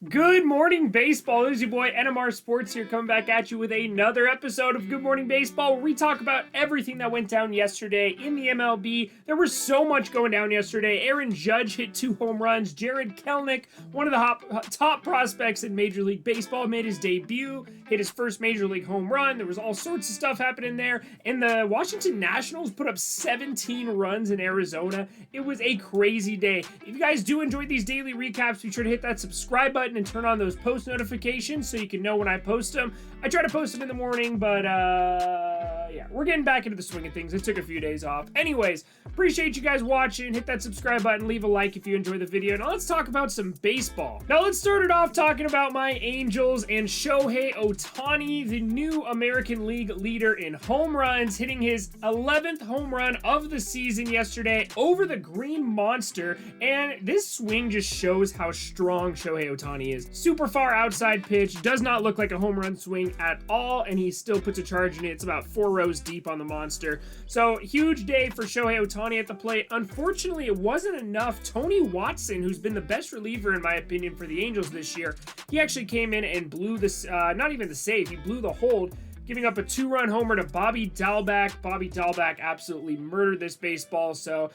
Good morning, baseball. It is your boy NMR Sports here, coming back at you with another episode of Good Morning Baseball, where we talk about everything that went down yesterday in the MLB. There was so much going down yesterday. Aaron Judge hit 2 home runs. Jared Kelenic, one of the top prospects in Major League Baseball, made his debut, hit his first Major League home run. There was all sorts of stuff happening there. And the Washington Nationals put up 17 runs in Arizona. It was a crazy day. If you guys do enjoy these daily recaps, be sure to hit that subscribe button and turn on those post notifications so you can know when I post them. I try to post them in the morning, but yeah, we're getting back into the swing of things. It took a few days off. Anyways, appreciate you guys watching. Hit that subscribe button, leave a like if you enjoy the video. Now let's talk about some baseball. Now let's start it off talking about my Angels and Shohei Ohtani, the new American League leader in home runs, hitting his 11th home run of the season yesterday over the Green Monster. And this swing just shows how strong Shohei Ohtani is. Super far outside pitch, does not look like a home run swing at all, and he still puts a charge in it. It's about 4 rows deep on the Monster. So huge day for Shohei Ohtani at the plate. Unfortunately, it wasn't enough. Tony Watson, who's been the best reliever in my opinion for the Angels this year, he actually came in and blew this, not even the save, he blew the hold, giving up a 2-run homer to Bobby Dalbec. Bobby Dalbec absolutely murdered this baseball, so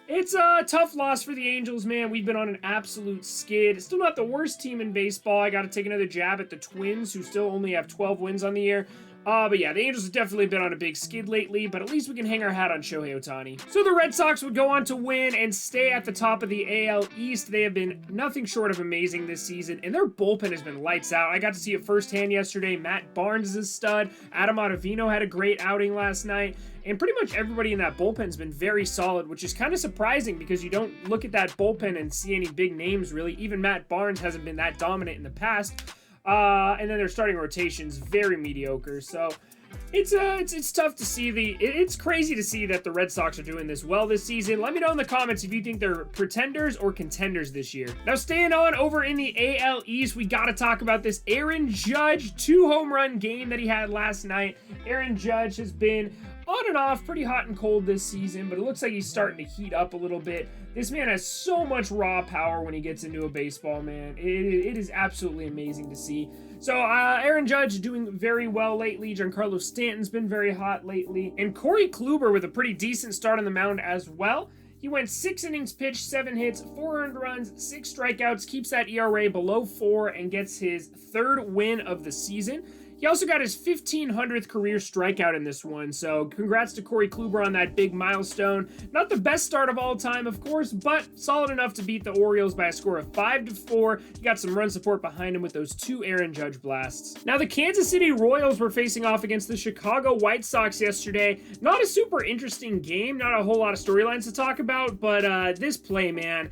it's a tough loss for the Angels, man. We've been on an absolute skid. Still not the worst team in baseball. I got to take another jab at the Twins, who still only have 12 wins on the year. But yeah, the Angels have definitely been on a big skid lately, but at least we can hang our hat on Shohei Ohtani. So the Red Sox would go on to win and stay at the top of the AL East. They have been nothing short of amazing this season, and their bullpen has been lights out. I got to see it firsthand yesterday. Matt Barnes is a stud. Adam Ottavino had a great outing last night. And pretty much everybody in that bullpen has been very solid, which is kind of surprising because you don't look at that bullpen and see any big names, really. Even Matt Barnes hasn't been that dominant in the past. And then their starting rotation's very mediocre. So it's tough to see it's crazy to see that the Red Sox are doing this well this season. Let me know in the comments if you think they're pretenders or contenders this year. Now staying on over in the AL East, we got to talk about this Aaron Judge 2 home run game that he had last night. Aaron Judge has been on and off, pretty hot and cold this season, but it looks like he's starting to heat up a little bit. This man has so much raw power when he gets into a baseball, man. It is absolutely amazing to see. So Aaron Judge doing very well lately. Giancarlo Stanton's been very hot lately. And Corey Kluber with a pretty decent start on the mound as well. He went 6 innings pitched, 7 hits, 4 earned runs, 6 strikeouts, keeps that ERA below 4, and gets his 3rd win of the season. He also got his 1,500th career strikeout in this one, so congrats to Corey Kluber on that big milestone. Not the best start of all time, of course, but solid enough to beat the Orioles by a score of 5-4. He got some run support behind him with those 2 Aaron Judge blasts. Now, the Kansas City Royals were facing off against the Chicago White Sox yesterday. Not a super interesting game, not a whole lot of storylines to talk about, but this play, man.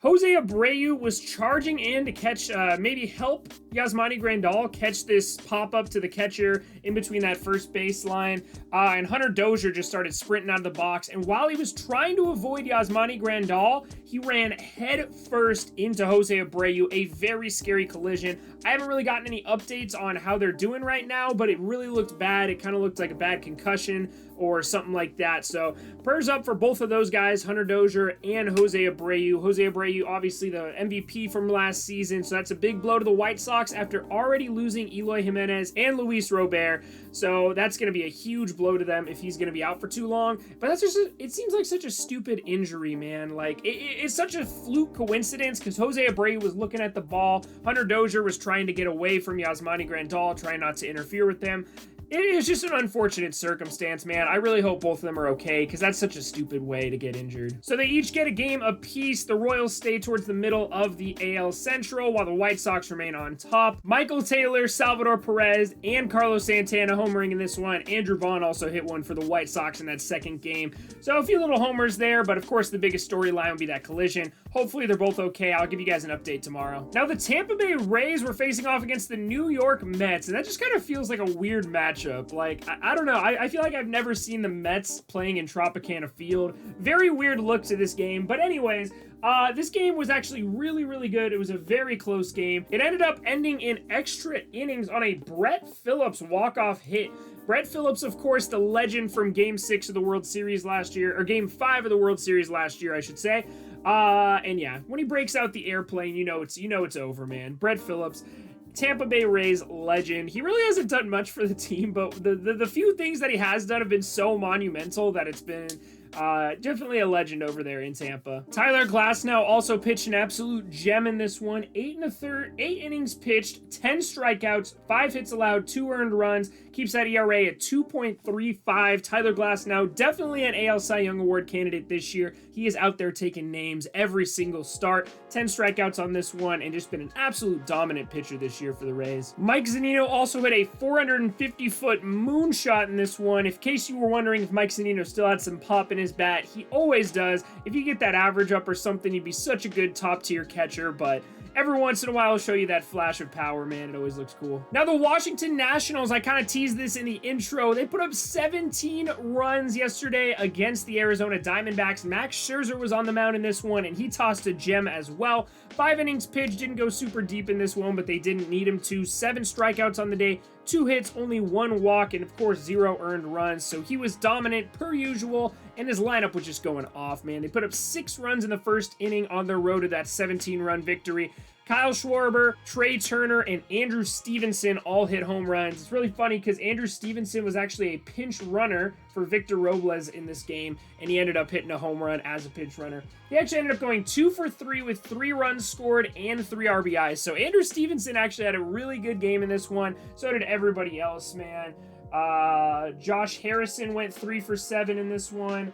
Jose Abreu was charging in to catch, maybe help Yasmani Grandal catch this pop-up to the catcher in between that first baseline, and Hunter Dozier just started sprinting out of the box, and while he was trying to avoid Yasmani Grandal, he ran head first into Jose Abreu, a very scary collision. I haven't really gotten any updates on how they're doing right now, but it really looked bad. It kind of looked like a bad concussion or something like that. So prayers up for both of those guys, Hunter Dozier and Jose Abreu. Jose Abreu, obviously the MVP from last season, so that's a big blow to the White Sox after already losing Eloy Jimenez and Luis Robert. So that's going to be a huge blow to them if he's going to be out for too long. But that's just, it seems like such a stupid injury, man. Like, it's such a fluke coincidence because Jose Abreu was looking at the ball. Hunter Dozier was trying to get away from Yasmani Grandal, trying not to interfere with them. It is just an unfortunate circumstance, man. I really hope both of them are okay, because that's such a stupid way to get injured. So they each get a game apiece. The Royals stay towards the middle of the AL Central, while the White Sox remain on top. Michael Taylor, Salvador Perez, and Carlos Santana homering in this one. Andrew Vaughn also hit one for the White Sox in that second game. So a few little homers there, but of course the biggest storyline would be that collision. Hopefully they're both okay. I'll give you guys an update tomorrow. Now the Tampa Bay Rays were facing off against the New York Mets, and that just kind of feels like a weird matchup. Like, I don't know. I feel like I've never seen the Mets playing in Tropicana Field. Very weird look to this game. But anyways, this game was actually really, really good. It was a very close game. It ended up ending in extra innings on a Brett Phillips walk-off hit. Brett Phillips, of course, the legend from Game 6 of the World Series last year, or Game 5 of the World Series last year, I should say. And yeah, when he breaks out the airplane, you know it's over, man. Brett Phillips, Tampa Bay Rays legend. He really hasn't done much for the team, but the few things that he has done have been so monumental that it's been definitely a legend over there in Tampa. Tyler Glasnow also pitched an absolute gem in this one. 8 1/3, 8 innings pitched, 10 strikeouts, 5 hits allowed, 2 earned runs. Keeps that ERA at 2.35. Tyler Glasnow, definitely an AL Cy Young Award candidate this year. He is out there taking names every single start. 10 strikeouts on this one, and just been an absolute dominant pitcher this year for the Rays. Mike Zunino also hit a 450-foot moonshot in this one. In case you were wondering if Mike Zunino still had some pop in his bat, he always does. If you get that average up or something, you'd be such a good top-tier catcher, but every once in a while, I'll show you that flash of power, man. It always looks cool. Now, the Washington Nationals, I kind of teased this in the intro. They put up 17 runs yesterday against the Arizona Diamondbacks. Max Scherzer was on the mound in this one, and he tossed a gem as well. 5 innings pitched, didn't go super deep in this one, but they didn't need him to. 7 strikeouts on the day, 2 hits, only 1 walk, and of course, 0 earned runs. So he was dominant per usual, and his lineup was just going off, man. They put up 6 runs in the first inning on their road to that 17-run victory. Kyle Schwarber, Trey Turner, and Andrew Stevenson all hit home runs. It's really funny because Andrew Stevenson was actually a pinch runner for Victor Robles in this game, and he ended up hitting a home run as a pinch runner. He actually ended up going 2 for 3 with 3 runs scored and 3 RBIs. So Andrew Stevenson actually had a really good game in this one. So did everybody else, man. Josh Harrison went 3 for 7 in this one.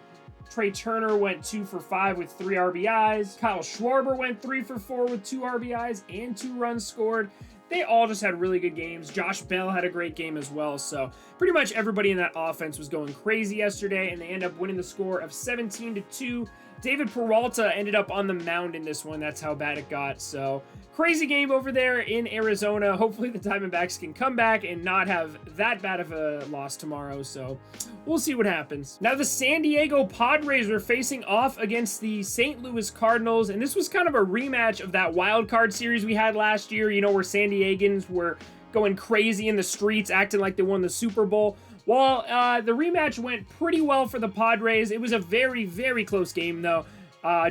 Trey Turner went 2 for 5 with 3 RBIs. Kyle Schwarber went 3 for 4 with 2 RBIs and 2 runs scored. They all just had really good games. Josh Bell had a great game as well. So pretty much everybody in that offense was going crazy yesterday, and they end up winning the score of 17-2. David Peralta ended up on the mound in this one. That's how bad it got. So crazy game over there in Arizona. Hopefully the Diamondbacks can come back and not have that bad of a loss tomorrow. So we'll see what happens. Now the San Diego Padres were facing off against the St. Louis Cardinals, and this was kind of a rematch of that wild card series we had last year, you know, where San Diegans were going crazy in the streets, acting like they won the Super Bowl. Well, the rematch went pretty well for the Padres. It was a very, very close game, though.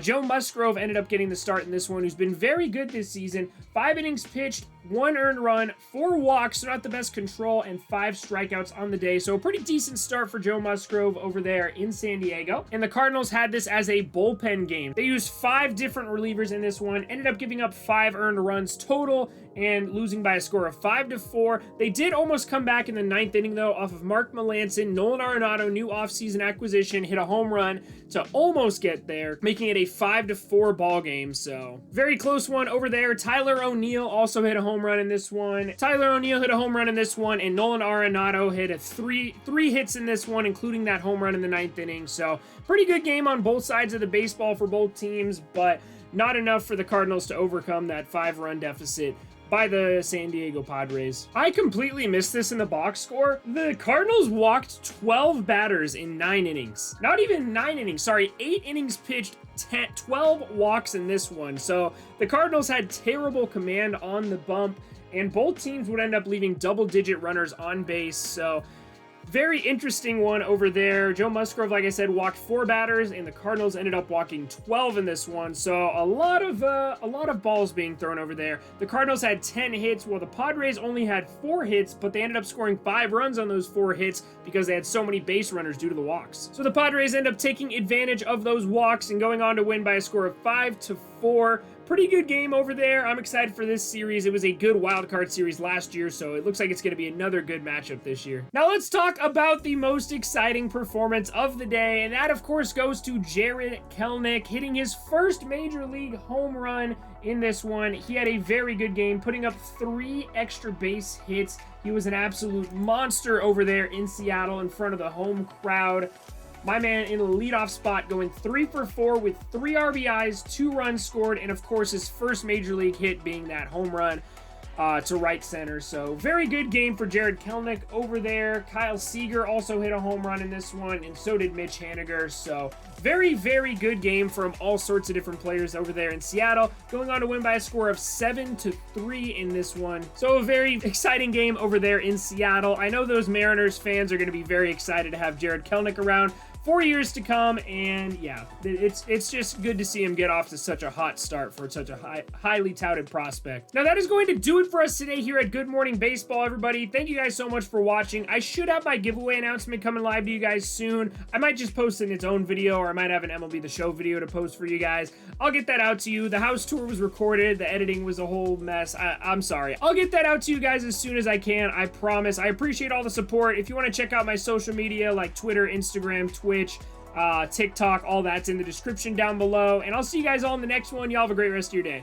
Joe Musgrove ended up getting the start in this one, who's been very good this season. 5 innings pitched, 1 earned run, 4 walks, so not the best control, and 5 strikeouts on the day. So a pretty decent start for Joe Musgrove over there in San Diego. And the Cardinals had this as a bullpen game. They used 5 different relievers in this one, ended up giving up 5 earned runs total, and losing by a score of 5-4. They did almost come back in the 9th inning, though, off of Mark Melancon. Nolan Arenado, new offseason acquisition, hit a home run to almost get there, making it a 5-4 ball game. So very close one over there. Tyler O'Neill also hit a home run in this one. Tyler O'Neill hit a home run in this one, and Nolan Arenado hit a three hits in this one, including that home run in the 9th inning. So pretty good game on both sides of the baseball for both teams, but not enough for the Cardinals to overcome that 5-run deficit by the San Diego Padres. I completely missed this in the box score. The Cardinals walked 12 batters in 9 innings. Not even 9 innings, sorry, 8 innings pitched, 12 walks in this one. So the Cardinals had terrible command on the bump, and both teams would end up leaving double-digit runners on base. So very interesting one over there. Joe Musgrove, like I said, walked 4 batters, and the Cardinals ended up walking 12 in this one. So a lot of balls being thrown over there. The Cardinals had 10 hits, while the Padres only had 4 hits, but they ended up scoring 5 runs on those 4 hits because they had so many base runners due to the walks. So the Padres end up taking advantage of those walks and going on to win by a score of 5-4. Pretty good game over there. I'm excited for this series. It was a good wild card series last year, so it looks like it's going to be another good matchup this year. Now let's talk about the most exciting performance of the day, and that of course goes to Jarred Kelenic, hitting his first major league home run in this one. He had a very good game, putting up 3 extra base hits. He was an absolute monster over there in Seattle in front of the home crowd. My man in the leadoff spot going 3 for 4 with 3 RBIs, 2 runs scored, and of course his first major league hit being that home run to right center. So very good game for Jarred Kelenic over there. Kyle Seager also hit a home run in this one, and so did Mitch Haniger. So very, very good game from all sorts of different players over there in Seattle, going on to win by a score of 7-3 in this one. So a very exciting game over there in Seattle. I know those Mariners fans are going to be very excited to have Jarred Kelenic around. for years to come. And yeah, it's just good to see him get off to such a hot start for such a highly touted prospect. Now that is going to do it for us today here at Good Morning Baseball, everybody. Thank you guys so much for watching. I should have my giveaway announcement coming live to you guys soon. I might just post in its own video, or I might have an MLB The Show video to post for you guys. I'll get that out to you. The house tour was recorded. The editing was a whole mess. I'm sorry. I'll get that out to you guys as soon as I can. I promise. I appreciate all the support. If you want to check out my social media like Twitter, Instagram, Twitch, TikTok, all that's in the description down below. And I'll see you guys all in the next one. Y'all have a great rest of your day.